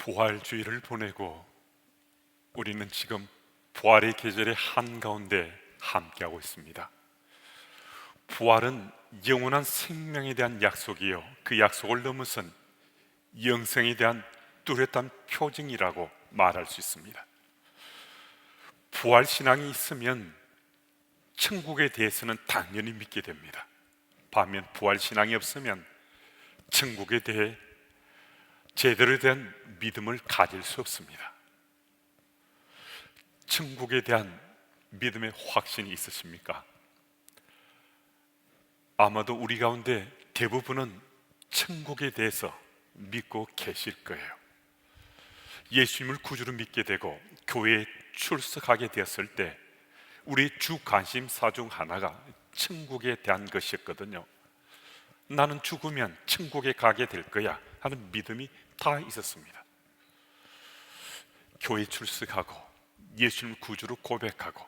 부활주의를 보내고 우리는 지금 부활의 계절의 한가운데 함께하고 있습니다. 부활은 영원한 생명에 대한 약속이요, 그 약속을 넘어선 영생에 대한 뚜렷한 표징이라고 말할 수 있습니다. 부활신앙이 있으면 천국에 대해서는 당연히 믿게 됩니다. 반면 부활신앙이 없으면 천국에 대해 제대로 된 믿음을 가질 수 없습니다. 천국에 대한 믿음의 확신이 있으십니까? 아마도 우리 가운데 대부분은 천국에 대해서 믿고 계실 거예요. 예수님을 구주로 믿게 되고 교회에 출석하게 되었을 때 우리 주 관심사 중 하나가 천국에 대한 것이었거든요. 나는 죽으면 천국에 가게 될 거야 하는 믿음이 다 있었습니다. 교회 출석하고 예수님을 구주로 고백하고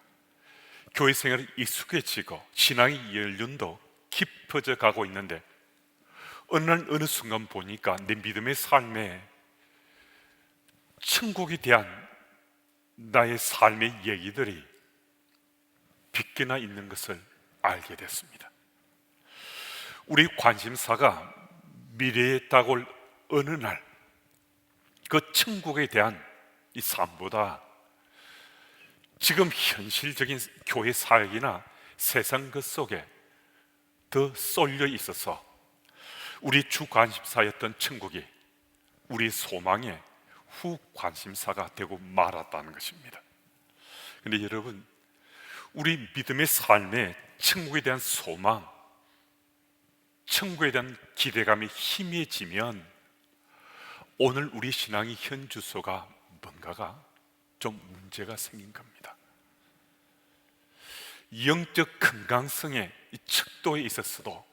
교회 생활에 익숙해지고 신앙의 연륜도 깊어져 가고 있는데 어느 날 어느 순간 보니까 내 믿음의 삶에 천국에 대한 나의 삶의 얘기들이 빗겨나 있는 것을 알게 됐습니다. 우리 관심사가 미래에 다가올 어느 날 그 천국에 대한 이 삶보다 지금 현실적인 교회 사역이나 세상 것 속에 더 쏠려 있어서 우리 주 관심사였던 천국이 우리 소망의 후 관심사가 되고 말았다는 것입니다. 그런데 여러분, 우리 믿음의 삶에 천국에 대한 소망, 천국에 대한 기대감이 희미해지면 오늘 우리 신앙의 현 주소가 뭔가가 좀 문제가 생긴 겁니다. 영적 건강성의 이 척도에 있어서도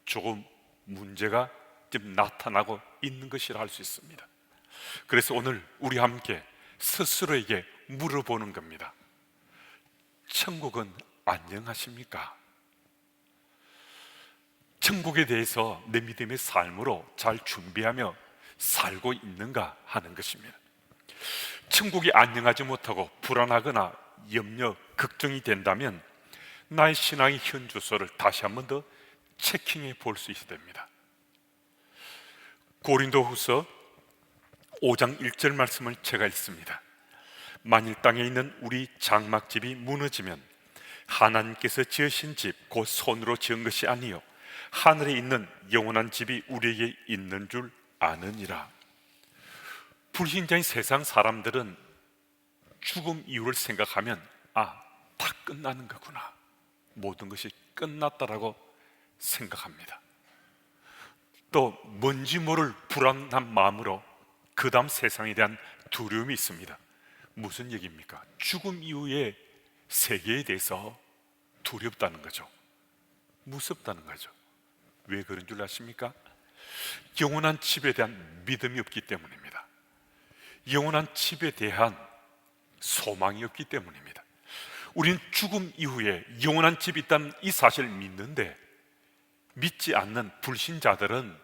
조금 문제가 좀 나타나고 있는 것이라 할 수 있습니다. 그래서 오늘 우리 함께 스스로에게 물어보는 겁니다. 천국은 안녕하십니까? 천국에 대해서 내 믿음의 삶으로 잘 준비하며 살고 있는가 하는 것입니다. 천국이 안녕하지 못하고 불안하거나 염려, 걱정이 된다면 나의 신앙의 현 주소를 다시 한 번 더 체킹해 볼 수 있어야 됩니다. 고린도후서 5장 1절 말씀을 제가 읽습니다. 만일 땅에 있는 우리 장막집이 무너지면 하나님께서 지으신 집 곧 손으로 지은 것이 아니요 하늘에 있는 영원한 집이 우리에게 있는 줄 아느니라. 불신자인 세상 사람들은 죽음 이후를 생각하면 다 끝나는 거구나, 모든 것이 끝났다라고 생각합니다. 또 뭔지 모를 불안한 마음으로 그 다음 세상에 대한 두려움이 있습니다. 무슨 얘기입니까? 죽음 이후의 세계에 대해서 두렵다는 거죠. 무섭다는 거죠. 왜 그런 줄 아십니까? 영원한 집에 대한 믿음이 없기 때문입니다. 영원한 집에 대한 소망이 없기 때문입니다. 우리는 죽음 이후에 영원한 집이 있다는 이 사실을 믿는데 믿지 않는 불신자들은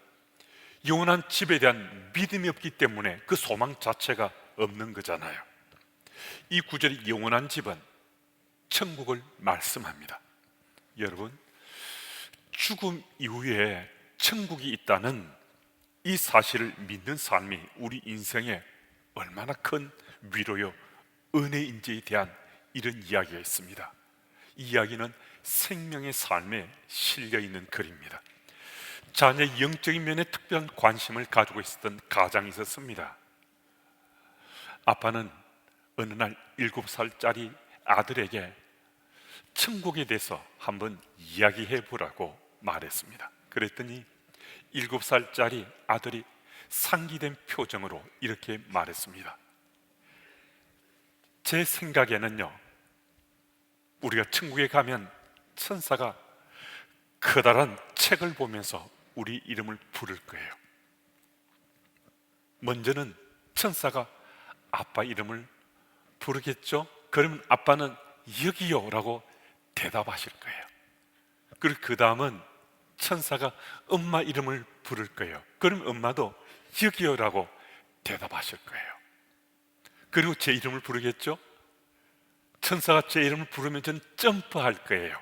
영원한 집에 대한 믿음이 없기 때문에 그 소망 자체가 없는 거잖아요. 이 구절이 영원한 집은 천국을 말씀합니다. 여러분, 죽음 이후에 천국이 있다는 이 사실을 믿는 삶이 우리 인생에 얼마나 큰 위로요, 은혜인지에 대한 이런 이야기가 있습니다. 이 이야기는 생명의 삶에 실려있는 글입니다. 자녀의 영적인 면에 특별한 관심을 가지고 있었던 가장이 있었습니다. 아빠는 어느 날 7살짜리 아들에게 천국에 대해서 한번 이야기해 보라고 말했습니다. 그랬더니 7살짜리 아들이 상기된 표정으로 이렇게 말했습니다. 제 생각에는요, 우리가 천국에 가면 천사가 커다란 책을 보면서 우리 이름을 부를 거예요. 먼저는 천사가 아빠 이름을 부르겠죠? 그러면 아빠는 여기요 라고 대답하실 거예요. 그리고 그 다음은 천사가 엄마 이름을 부를 거예요. 그럼 엄마도 여기요 라고 대답하실 거예요. 그리고 제 이름을 부르겠죠? 천사가 제 이름을 부르면 저는 점프할 거예요.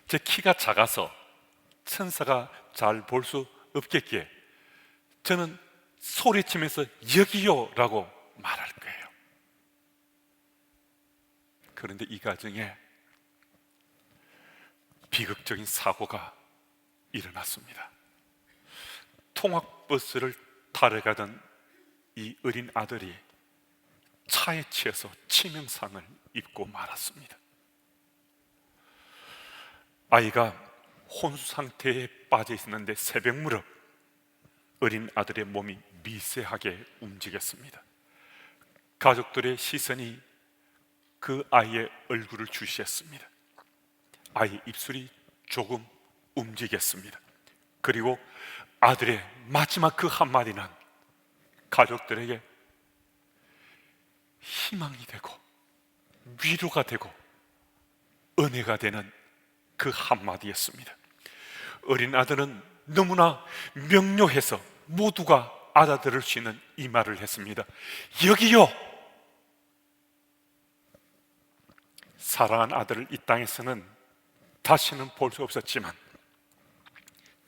제 키가 작아서 천사가 잘 볼 수 없겠기에 저는 소리치면서 여기요 라고 말할 거예요. 그런데 이 과정에 비극적인 사고가 일어났습니다. 통학버스를 타러 가던 이 어린 아들이 차에 치여서 치명상을 입고 말았습니다. 아이가 혼수 상태에 빠져 있었는데 새벽 무렵 어린 아들의 몸이 미세하게 움직였습니다. 가족들의 시선이 그 아이의 얼굴을 주시했습니다. 아이의 입술이 조금 움직였습니다. 그리고 아들의 마지막 그 한마디는 가족들에게 희망이 되고 위로가 되고 은혜가 되는 그 한마디였습니다. 어린 아들은 너무나 명료해서 모두가 알아들을 수 있는 이 말을 했습니다. 여기요! 사랑한 아들을 이 땅에서는 다시는 볼 수 없었지만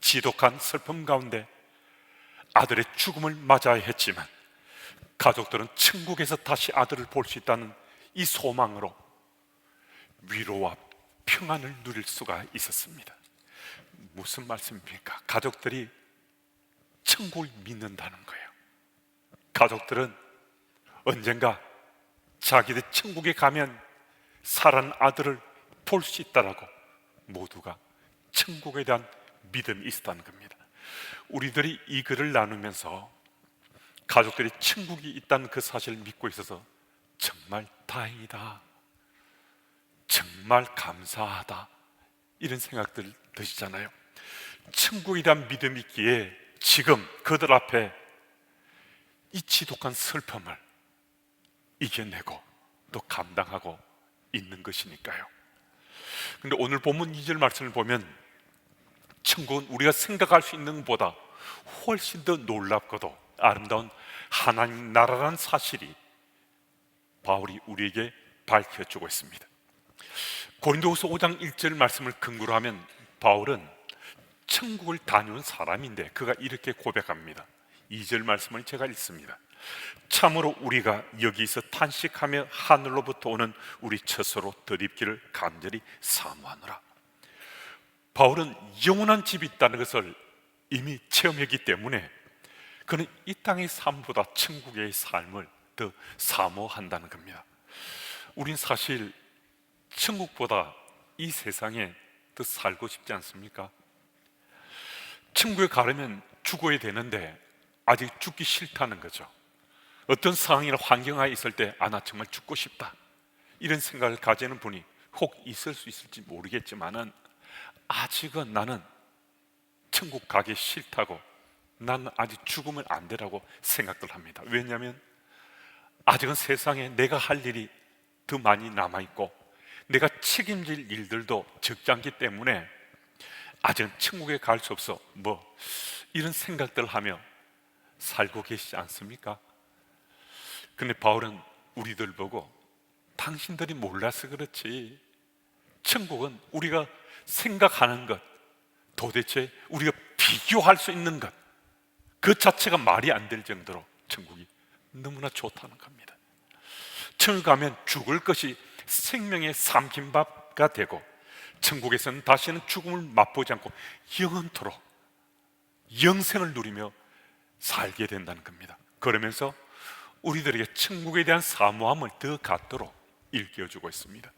지독한 슬픔 가운데 아들의 죽음을 맞아야 했지만 가족들은 천국에서 다시 아들을 볼 수 있다는 이 소망으로 위로와 평안을 누릴 수가 있었습니다. 무슨 말씀입니까? 가족들이 천국을 믿는다는 거예요. 가족들은 언젠가 자기들 천국에 가면 사랑하는 아들을 볼 수 있다라고 모두가 천국에 대한 믿음이 있었다는 겁니다. 우리들이 이 글을 나누면서 가족들이 천국이 있다는 그 사실을 믿고 있어서 정말 다행이다, 정말 감사하다, 이런 생각들 드시잖아요. 천국에 대한 믿음이 있기에 지금 그들 앞에 이 지독한 슬픔을 이겨내고 또 감당하고 있는 것이니까요. 그런데 오늘 본문 2절 말씀을 보면 천국은 우리가 생각할 수 있는 것보다 훨씬 더 놀랍고도 아름다운 하나님 나라라는 사실이 바울이 우리에게 밝혀주고 있습니다. 고린도후서 5장 1절 말씀을 근거로 하면 바울은 천국을 다녀온 사람인데 그가 이렇게 고백합니다. 2절 말씀을 제가 읽습니다. 참으로 우리가 여기서 탄식하며 하늘로부터 오는 우리 처소로 덧입기를 간절히 사모하노라. 바울은 영원한 집이 있다는 것을 이미 체험했기 때문에 그는 이 땅의 삶보다 천국의 삶을 더 사모한다는 겁니다. 우린 사실 천국보다 이 세상에 더 살고 싶지 않습니까? 천국에 가려면 죽어야 되는데 아직 죽기 싫다는 거죠. 어떤 상황이나 환경에 있을 때 나 정말 죽고 싶다, 이런 생각을 가지는 분이 혹 있을 수 있을지 모르겠지만은 아직은 나는 천국 가기 싫다고, 나는 아직 죽으면 안 되라고 생각들 합니다. 왜냐하면 아직은 세상에 내가 할 일이 더 많이 남아있고 내가 책임질 일들도 적지 않기 때문에 아직은 천국에 갈 수 없어, 이런 생각들을 하며 살고 계시지 않습니까? 근데 바울은 우리들 보고 당신들이 몰라서 그렇지 천국은 우리가 생각하는 것, 도대체 우리가 비교할 수 있는 것, 그 자체가 말이 안 될 정도로 천국이 너무나 좋다는 겁니다. 천국 가면 죽을 것이 생명의 삼킨 밥가 되고 천국에서는 다시는 죽음을 맛보지 않고 영원토록 영생을 누리며 살게 된다는 겁니다. 그러면서 우리들에게 천국에 대한 사모함을 더 갖도록 일깨워주고 있습니다.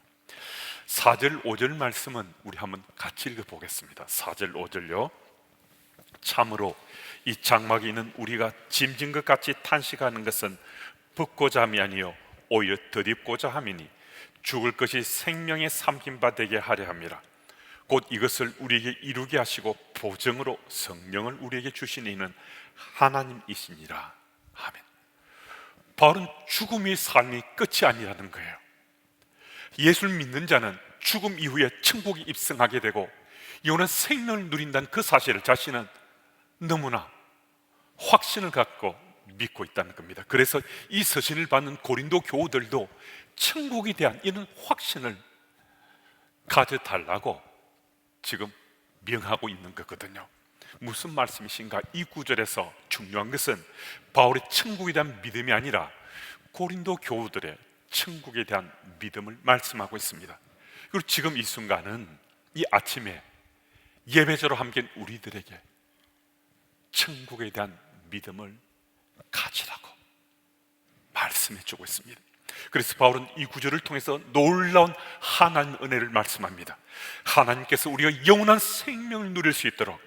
4절 5절 말씀은 우리 한번 같이 읽어보겠습니다. 4절 5절요. 참으로 이 장막에 있는 우리가 짐진 것 같이 탄식하는 것은 벗고자 함이 아니요 오히려 덧입고자 함이니 죽을 것이 생명의 삼킨 바 되게 하려 함이라. 곧 이것을 우리에게 이루게 하시고 보증으로 성령을 우리에게 주신 이는 하나님이시니라. 아멘. 바울은 죽음의 삶이 끝이 아니라는 거예요. 예수를 믿는 자는 죽음 이후에 천국에 입성하게 되고 영원한 생명을 누린다는 그 사실을 자신은 너무나 확신을 갖고 믿고 있다는 겁니다. 그래서 이 서신을 받는 고린도 교우들도 천국에 대한 이런 확신을 가져달라고 지금 명하고 있는 거거든요. 무슨 말씀이신가? 이 구절에서 중요한 것은 바울의 천국에 대한 믿음이 아니라 고린도 교우들의 천국에 대한 믿음을 말씀하고 있습니다. 그리고 지금 이 순간은, 이 아침에 예배자로 함께한 우리들에게 천국에 대한 믿음을 가지라고 말씀해 주고 있습니다. 그래서 바울은 이 구절을 통해서 놀라운 하나님 은혜를 말씀합니다. 하나님께서 우리가 영원한 생명을 누릴 수 있도록,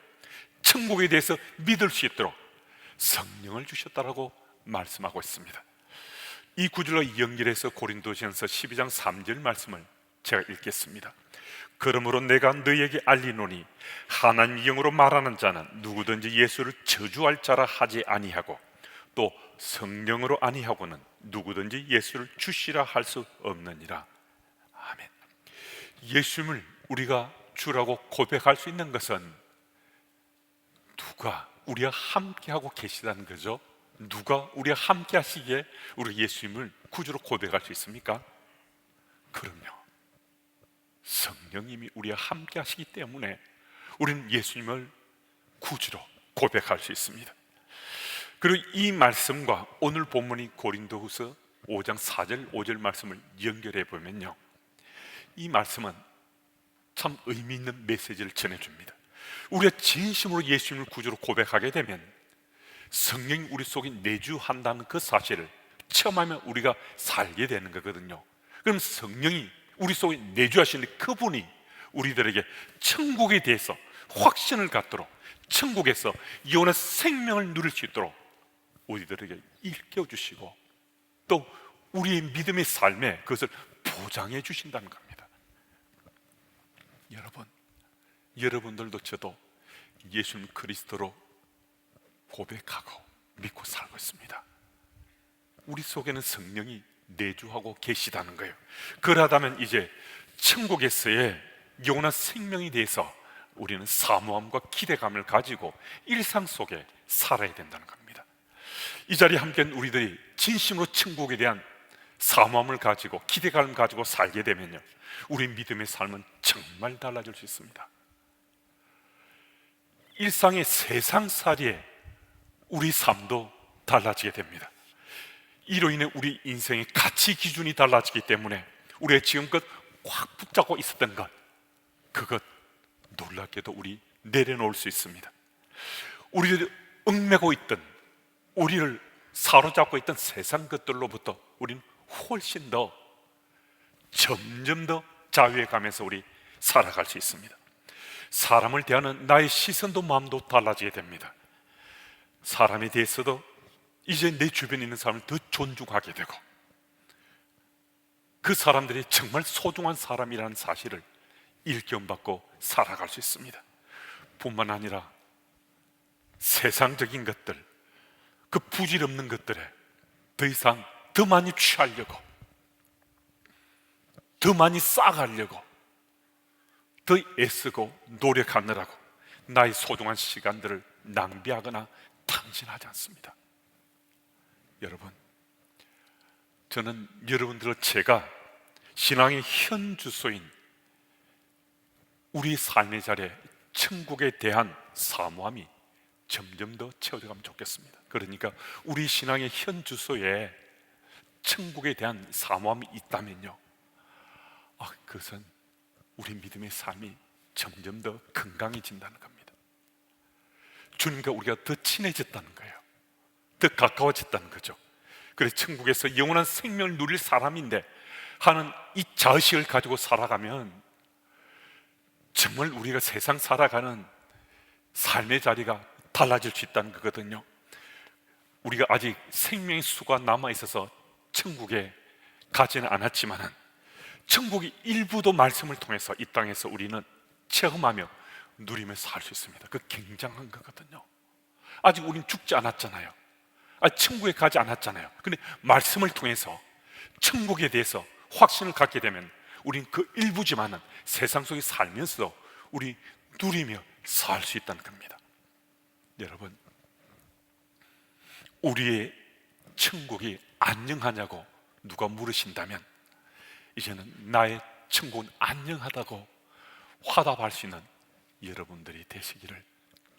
천국에 대해서 믿을 수 있도록 성령을 주셨다라고 말씀하고 있습니다. 이 구절과 연결해서 고린도전서 12장 3절 말씀을 제가 읽겠습니다. 그러므로 내가 너희에게 알리노니 하나님 영으로 말하는 자는 누구든지 예수를 저주할 자라 하지 아니하고 또 성령으로 아니하고는 누구든지 예수를 주시라 할 수 없느니라. 아멘. 예수님을 우리가 주라고 고백할 수 있는 것은 누가 우리와 함께하고 계시다는 거죠. 누가 우리와 함께 하시기에 우리 예수님을 구주로 고백할 수 있습니까? 그럼요, 성령님이 우리와 함께 하시기 때문에 우리는 예수님을 구주로 고백할 수 있습니다. 그리고 이 말씀과 오늘 본문이 고린도후서 5장 4절 5절 말씀을 연결해 보면요, 이 말씀은 참 의미 있는 메시지를 전해줍니다. 우리가 진심으로 예수님을 구주로 고백하게 되면 성령이 우리 속에 내주한다는 그 사실을 체험하면 우리가 살게 되는 거거든요. 그럼 성령이 우리 속에 내주하시는 그분이 우리들에게 천국에 대해서 확신을 갖도록, 천국에서 영원한 생명을 누릴 수 있도록 우리들에게 일깨워 주시고 또 우리의 믿음의 삶에 그것을 보장해 주신다는 겁니다. 여러분들도 저도 예수님 그리스도로 고백하고 믿고 살고 있습니다. 우리 속에는 성령이 내주하고 계시다는 거예요. 그러하다면 이제 천국에서의 영원한 생명에 대해서 우리는 사모함과 기대감을 가지고 일상 속에 살아야 된다는 겁니다. 이 자리에 함께한 우리들이 진심으로 천국에 대한 사모함을 가지고 기대감을 가지고 살게 되면요, 우리 믿음의 삶은 정말 달라질 수 있습니다. 일상의 세상살이에 우리 삶도 달라지게 됩니다. 이로 인해 우리 인생의 가치 기준이 달라지기 때문에 우리가 지금껏 꽉 붙잡고 있었던 것, 그것 놀랍게도 우리 내려놓을 수 있습니다. 우리를 얽매고 있던, 우리를 사로잡고 있던 세상 것들로부터 우리는 훨씬 더 점점 더 자유해 가면서 우리 살아갈 수 있습니다. 사람을 대하는 나의 시선도 마음도 달라지게 됩니다. 사람에 대해서도 이제 내 주변에 있는 사람을 더 존중하게 되고 그 사람들이 정말 소중한 사람이라는 사실을 일깨움받고 살아갈 수 있습니다. 뿐만 아니라 세상적인 것들, 그 부질없는 것들에 더 이상 더 많이 취하려고, 더 많이 쌓아가려고, 더 애쓰고 노력하느라고 나의 소중한 시간들을 낭비하거나 탕진하지 않습니다. 여러분, 저는 여러분들과 제가 신앙의 현 주소인 우리 삶의 자리에 천국에 대한 사모함이 점점 더 채워져가면 좋겠습니다. 그러니까 우리 신앙의 현 주소에 천국에 대한 사모함이 있다면요, 그것은 우리 믿음의 삶이 점점 더 건강해진다는 겁니다. 주님과 우리가 더 친해졌다는 거예요. 더 가까워졌다는 거죠. 그래서 천국에서 영원한 생명을 누릴 사람인데 하는 이 자의식을 가지고 살아가면 정말 우리가 세상 살아가는 삶의 자리가 달라질 수 있다는 거거든요. 우리가 아직 생명의 수가 남아있어서 천국에 가지는 않았지만 천국의 일부도 말씀을 통해서 이 땅에서 우리는 체험하며 누리며 살 수 있습니다. 그 굉장한 거거든요. 아직 우린 죽지 않았잖아요. 천국에 가지 않았잖아요. 근데 말씀을 통해서 천국에 대해서 확신을 갖게 되면 우린 그 일부지만은 세상 속에 살면서 우리 누리며 살 수 있다는 겁니다. 여러분, 우리의 천국이 안녕하냐고 누가 물으신다면 이제는 나의 천국은 안녕하다고 화답할 수 있는 여러분들이 되시기를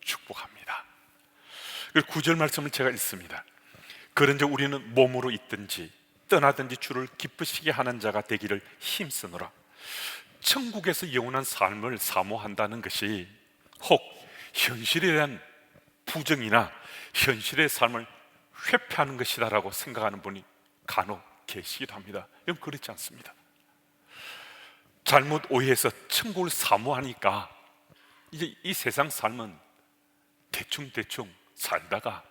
축복합니다. 그리고 9절 말씀을 제가 읽습니다. 그런즉 우리는 몸으로 있든지 떠나든지 주를 기쁘시게 하는 자가 되기를 힘쓰노라. 천국에서 영원한 삶을 사모한다는 것이 혹 현실에 대한 부정이나 현실의 삶을 회피하는 것이다라고 생각하는 분이 간혹 계시기도 합니다. 이건 그렇지 않습니다. 잘못 오해해서 천국을 사모하니까 이제 이 세상 삶은 대충 살다가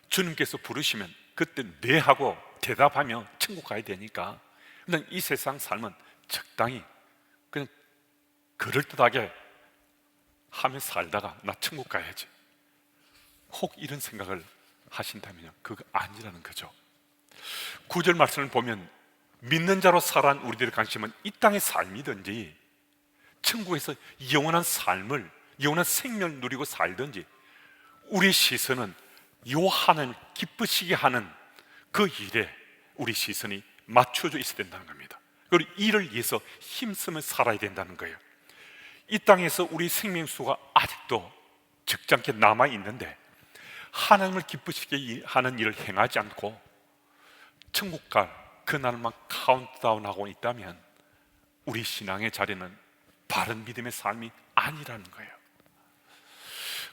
주님께서 부르시면 그때 네 하고 대답하면 천국 가야 되니까 그냥 이 세상 삶은 적당히 그냥 그럴듯하게 하며 살다가 나 천국 가야지, 혹 이런 생각을 하신다면 그거 아니라는 거죠. 9절 말씀을 보면 믿는 자로 살아난 우리들의 관심은 이 땅의 삶이든지 천국에서 영원한 삶을, 영원한 생명을 누리고 살든지 우리 시선은 요 하나님을 기쁘시게 하는 그 일에 우리 시선이 맞춰져 있어야 된다는 겁니다. 그리고 이를 위해서 힘쓰며 살아야 된다는 거예요. 이 땅에서 우리 생명수가 아직도 적잖게 남아있는데 하나님을 기쁘시게 하는 일을 행하지 않고 천국 갈 그날만 카운트다운하고 있다면 우리 신앙의 자리는 바른 믿음의 삶이 아니라는 거예요.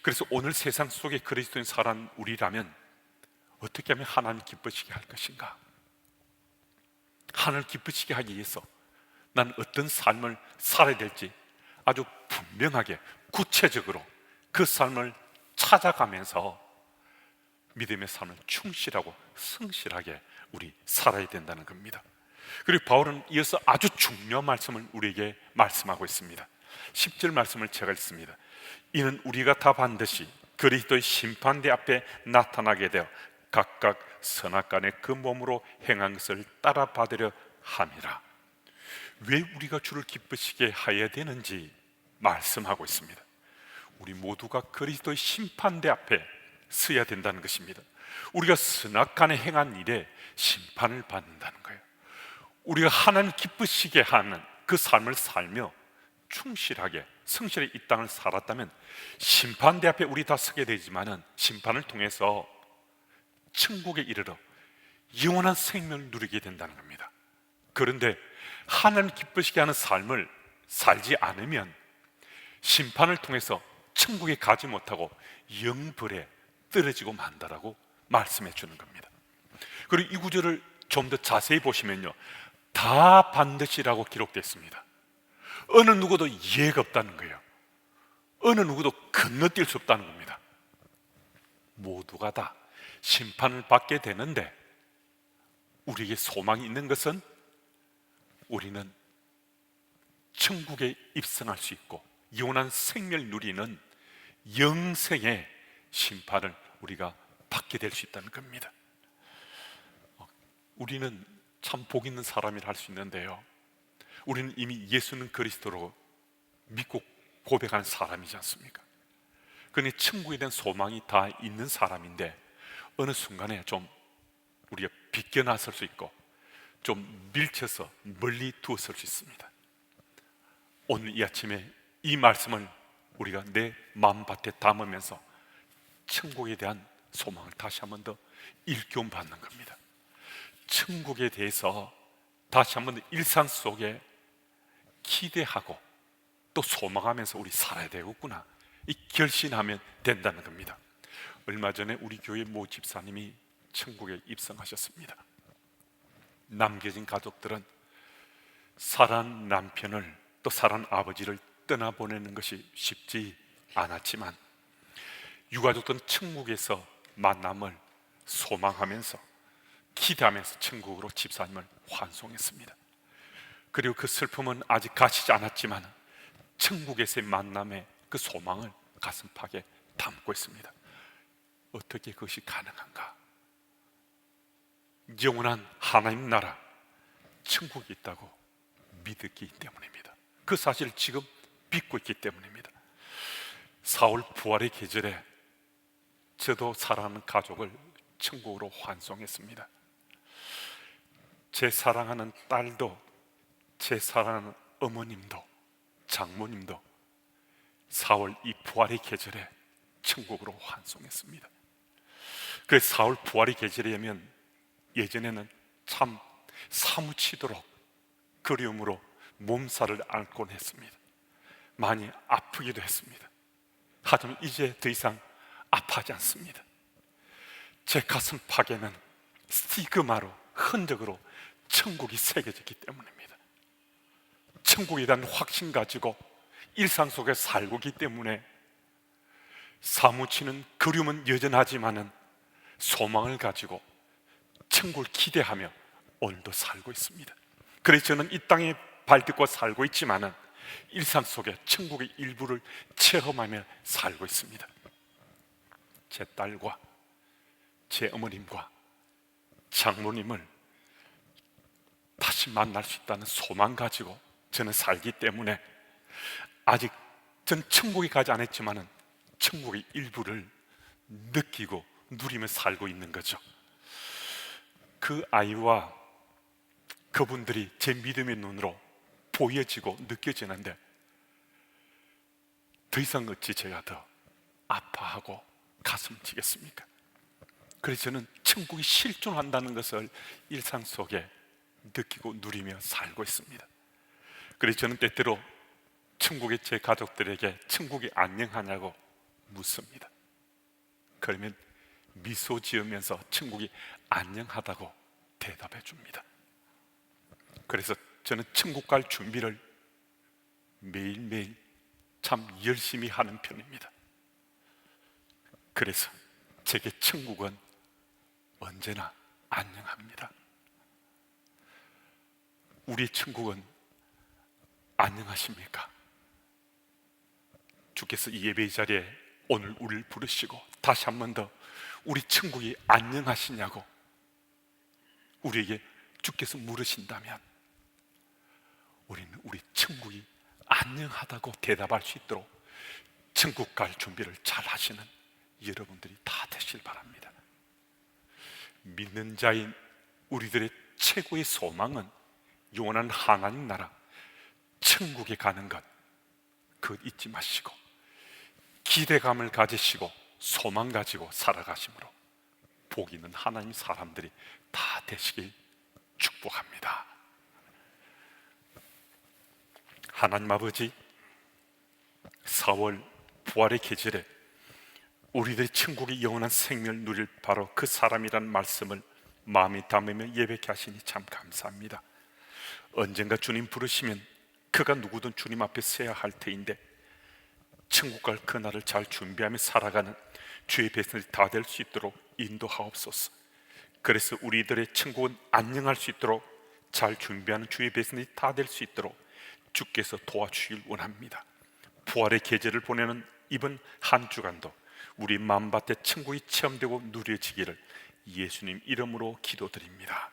그래서 오늘 세상 속에 그리스도인 살아난 우리라면 어떻게 하면 하나님 기쁘시게 할 것인가? 하나님을 기쁘시게 하기 위해서 나는 어떤 삶을 살아야 될지 아주 분명하게 구체적으로 그 삶을 찾아가면서 믿음의 삶을 충실하고 성실하게 우리 살아야 된다는 겁니다. 그리고 바울은 이어서 아주 중요한 말씀을 우리에게 말씀하고 있습니다. 10절 말씀을 제가 읽습니다. 이는 우리가 다 반드시 그리스도의 심판대 앞에 나타나게 되어 각각 선악간에 그 몸으로 행한 것을 따라 받으려 함이라. 왜 우리가 주를 기쁘시게 하여야 되는지 말씀하고 있습니다. 우리 모두가 그리스도의 심판대 앞에 서야 된다는 것입니다. 우리가 선악간에 행한 일에 심판을 받는다는 거예요. 우리가 하나님 기쁘시게 하는 그 삶을 살며 충실하게 성실히 이 땅을 살았다면 심판대 앞에 우리 다 서게 되지만은 심판을 통해서 천국에 이르러 영원한 생명을 누리게 된다는 겁니다. 그런데 하나님 기쁘시게 하는 삶을 살지 않으면 심판을 통해서 천국에 가지 못하고 영벌에 떨어지고 만다라고 말씀해 주는 겁니다. 그리고 이 구절을 좀 더 자세히 보시면요, 다 반드시라고 기록되어 있습니다. 어느 누구도 예가 없다는 거예요. 어느 누구도 건너뛸 수 없다는 겁니다. 모두가 다 심판을 받게 되는데 우리에게 소망이 있는 것은 우리는 천국에 입성할 수 있고 영원한 생명을 누리는 영생의 심판을 우리가 받게 될 수 있다는 겁니다. 우리는 참 복 있는 사람이라 할 수 있는데요, 우리는 이미 예수는 그리스도로 믿고 고백하는 사람이지 않습니까? 그러니 천국에 대한 소망이 다 있는 사람인데 어느 순간에 좀 우리가 비껴나설 수 있고 좀 밀쳐서 멀리 두었을 수 있습니다. 오늘 이 아침에 이 말씀을 우리가 내 마음밭에 담으면서 천국에 대한 소망을 다시 한 번 더 일깨움 받는 겁니다. 천국에 대해서 다시 한 번 더 일상 속에 기대하고 또 소망하면서 우리 살아야 되겠구나, 이 결심하면 된다는 겁니다. 얼마 전에 우리 교회 모 집사님이 천국에 입성하셨습니다. 남겨진 가족들은 사랑하는 남편을 또 사랑하는 아버지를 떠나보내는 것이 쉽지 않았지만 유가족들은 천국에서 만남을 소망하면서 기대하면서 천국으로 집사님을 환송했습니다. 그리고 그 슬픔은 아직 가시지 않았지만 천국에서의 만남의 그 소망을 가슴팍에 담고 있습니다. 어떻게 그것이 가능한가? 영원한 하나님 나라 천국이 있다고 믿었기 때문입니다. 그 사실을 지금 믿고 있기 때문입니다. 4월 부활의 계절에 저도 사랑하는 가족을 천국으로 환송했습니다. 제 사랑하는 딸도, 제 사랑하는 어머님도, 장모님도 4월 이 부활의 계절에 천국으로 환송했습니다. 그 4월 부활의 계절이면 예전에는 참 사무치도록 그리움으로 몸살을 앓곤 했습니다. 많이 아프기도 했습니다. 하지만 이제 더 이상 아파하지 않습니다. 제 가슴팍에는 스티그마로, 흔적으로 천국이 새겨졌기 때문입니다. 천국에 대한 확신 가지고 일상 속에 살고 있기 때문에 사무치는 그리움은 여전하지만은 소망을 가지고 천국을 기대하며 오늘도 살고 있습니다. 그래서 저는 이 땅에 발딛고 살고 있지만은 일상 속에 천국의 일부를 체험하며 살고 있습니다. 제 딸과 제 어머님과 장모님을 다시 만날 수 있다는 소망 가지고 저는 살기 때문에 아직 전 천국에 가지 않았지만은 천국의 일부를 느끼고 누리며 살고 있는 거죠. 그 아이와 그분들이 제 믿음의 눈으로 보여지고 느껴지는데 더 이상 어찌 제가 더 아파하고 가슴 찌겠습니까? 그래서 저는 천국이 실존한다는 것을 일상 속에 느끼고 누리며 살고 있습니다. 그래서 저는 때때로 천국의 제 가족들에게 천국이 안녕하냐고 묻습니다. 그러면 미소 지으면서 천국이 안녕하다고 대답해 줍니다. 그래서 저는 천국 갈 준비를 매일매일 참 열심히 하는 편입니다. 그래서 제게 천국은 언제나 안녕합니다. 우리 천국은 안녕하십니까? 주께서 이 예배의 자리에 오늘 우리를 부르시고 다시 한 번 더 우리 천국이 안녕하시냐고 우리에게 주께서 물으신다면 우리는 우리 천국이 안녕하다고 대답할 수 있도록 천국 갈 준비를 잘 하시는 여러분들이 다 되실 바랍니다. 믿는 자인 우리들의 최고의 소망은 영원한 하나님 나라 천국에 가는 것, 그것 잊지 마시고 기대감을 가지시고 소망 가지고 살아가심으로 복 있는 하나님 사람들이 다 되시길 축복합니다. 하나님 아버지, 4월 부활의 계절에 우리들이 천국의 영원한 생명을 누릴 바로 그 사람이라는 말씀을 마음에 담으며 예배케 하시니 참 감사합니다. 언젠가 주님 부르시면 그가 누구든 주님 앞에 서야 할 터인데 천국 갈 그날을 잘 준비하며 살아가는 주의 백성이 다 될 수 있도록 인도하옵소서. 그래서 우리들의 천국은 안녕할 수 있도록 잘 준비하는 주의 백성이 다 될 수 있도록 주께서 도와주길 원합니다. 부활의 계절을 보내는 이번 한 주간도 우리 마음밭에 천국이 체험되고 누려지기를 예수님 이름으로 기도드립니다.